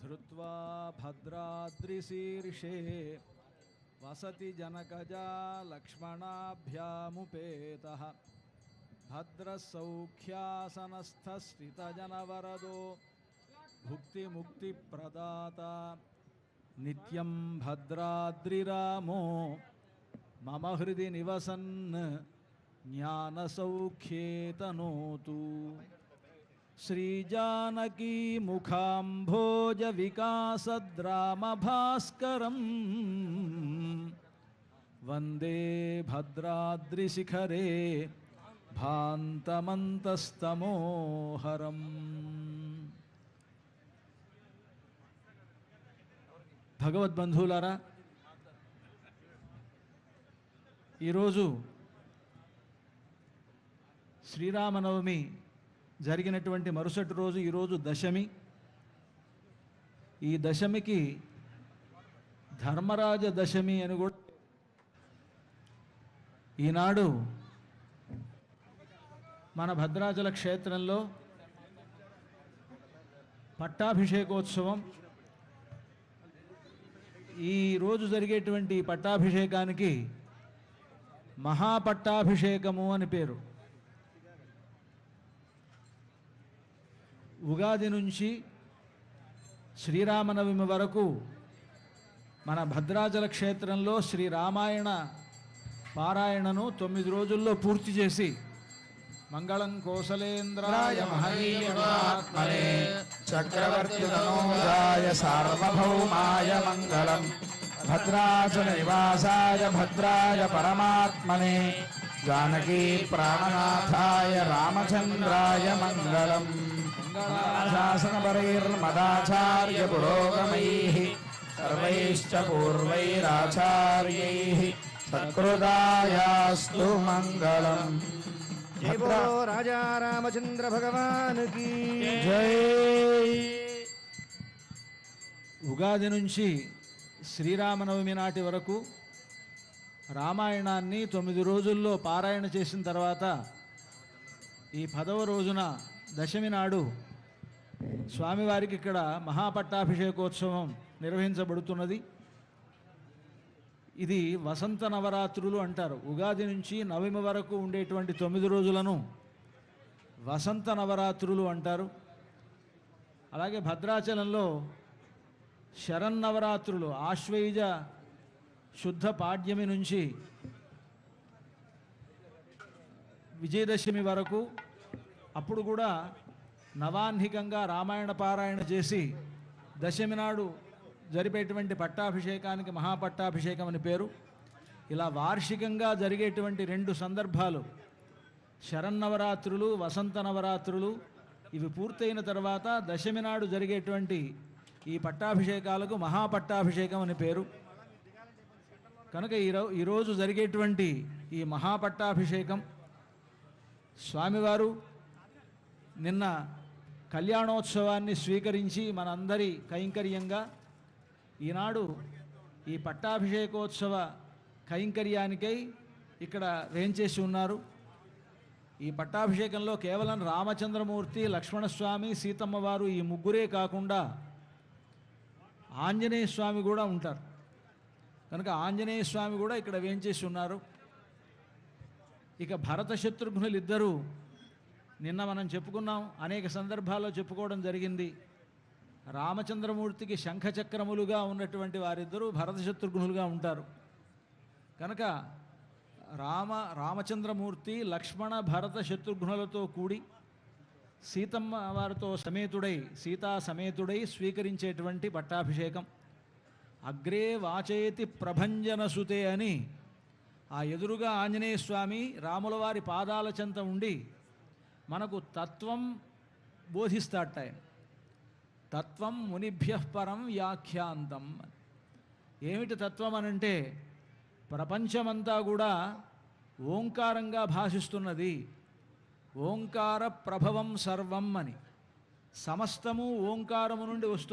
धृत्वा भद्राद्रिशीर्षे वसति जनकजा लक्ष्मणाभ्यामुपेतः भद्रसौख्यासनस्थस्थितजनवरदो भुक्तिमुक्तिप्रदाता नित्यं भद्राद्रिरामो मम हृदि निवसन् ज्ञानसौख्ये तनोतु। श्रीजानकी मुखाम्भोज विकासद्रामभास्करं वन्दे भद्राद्रिशिखरे भान्तमन्तस्तमोहरम्। భగవద్బంధువులారా, ఈరోజు శ్రీరామనవమి జరిగినటువంటి మరుసటి రోజు ఈరోజు దశమి. ఈ దశమికి ధర్మరాజ దశమి అని కూడా. ఈనాడు మన భద్రాచల క్షేత్రంలో పట్టాభిషేకోత్సవం. ఈరోజు జరిగేటువంటి పట్టాభిషేకానికి మహాపట్టాభిషేకము అని పేరు. ఉగాది నుంచి శ్రీరామనవమి వరకు మన భద్రాచల క్షేత్రంలో శ్రీరామాయణ పారాయణను 9 రోజుల్లో పూర్తి చేసి మంగళం కోసలేంద్రాయ మహనీయమాత్మనే చక్రవర్తితనూజాయ సార్వభౌమాయ మంగళం భద్రాచల నివాసాయ భద్రాయ పరమాత్మనే జానకీ ప్రాణనాథాయ రామచంద్రాయ మంగళం. శాసనపరైర్మదాచార్య పురోగమైః సర్వైశ్చ పూర్వైరాచార్యైః సత్కృతాయాస్తు మంగళం. జై బోలో రాజా రామచంద్ర భగవాన్ కి జై. ఉగాది నుంచి శ్రీరామనవమి నాటి వరకు రామాయణాన్ని 9 రోజుల్లో పారాయణ చేసిన తర్వాత ఈ 10వ రోజున దశమి నాడు స్వామివారికి ఇక్కడ మహాపట్టాభిషేకోత్సవం నిర్వహించబడుతున్నది. ఇది వసంత నవరాత్రులు అంటారు. ఉగాది నుంచి నవమి వరకు ఉండేటువంటి 9 రోజులను వసంత నవరాత్రులు అంటారు. అలాగే భద్రాచలంలో శరన్నవరాత్రులు ఆశ్వయుజ శుద్ధ పాడ్యమి నుంచి విజయదశమి వరకు, అప్పుడు కూడా నవాహ్నికంగా రామాయణ పారాయణ చేసి దశమి నాడు జరిపేటువంటి పట్టాభిషేకానికి మహాపట్టాభిషేకం అని పేరు. ఇలా వార్షికంగా జరిగేటువంటి 2 సందర్భాలు శరన్నవరాత్రులు, వసంత నవరాత్రులు. ఇవి పూర్తయిన తర్వాత దశమి నాడు జరిగేటువంటి ఈ పట్టాభిషేకాలకు మహాపట్టాభిషేకం అని పేరు. కనుక ఈరోజు జరిగేటువంటి ఈ మహాపట్టాభిషేకం స్వామివారు నిన్న కళ్యాణోత్సవాన్ని స్వీకరించి మనందరి కైంకర్యంగా ఈనాడు ఈ పట్టాభిషేకోత్సవ కైంకర్యానికై ఇక్కడ వేంచేసి ఉన్నారు. ఈ పట్టాభిషేకంలో కేవలం రామచంద్రమూర్తి, లక్ష్మణస్వామి, సీతమ్మ వారు ఈ ముగ్గురే కాకుండా ఆంజనేయ స్వామి కూడా ఉంటారు. కనుక ఆంజనేయ స్వామి కూడా ఇక్కడ వేంచేసి ఉన్నారు. ఇక భరత శత్రుఘ్నులు ఇద్దరు నిన్న మనం చెప్పుకున్నాం, అనేక సందర్భాల్లో చెప్పుకోవడం జరిగింది. రామచంద్రమూర్తికి శంఖచక్రములుగా ఉన్నటువంటి వారిద్దరూ భరత శత్రుఘ్నులుగా ఉంటారు. కనుక రామచంద్రమూర్తి లక్ష్మణ భరత శత్రుఘ్నులతో కూడి సీతమ్మ వారితో సమేతుడై, సీతా సమేతుడై స్వీకరించేటువంటి పట్టాభిషేకం. అగ్రే వాచయతి ప్రభంజనసుతే అని ఆ ఎదురుగా ఆంజనేయ స్వామి రాముల వారి పాదాల చెంత ఉండి మనకు తత్వం బోధిస్తాట. తత్వం మునిభ్యః పరం వ్యాఖ్యాంతం. ఏమిటి తత్వం అనంటే ప్రపంచమంతా కూడా ఓంకారంగా భాషిస్తున్నది. ఓంకార ప్రభవం సర్వం అని, సమస్తము ఓంకారము నుండి వస్తుంది.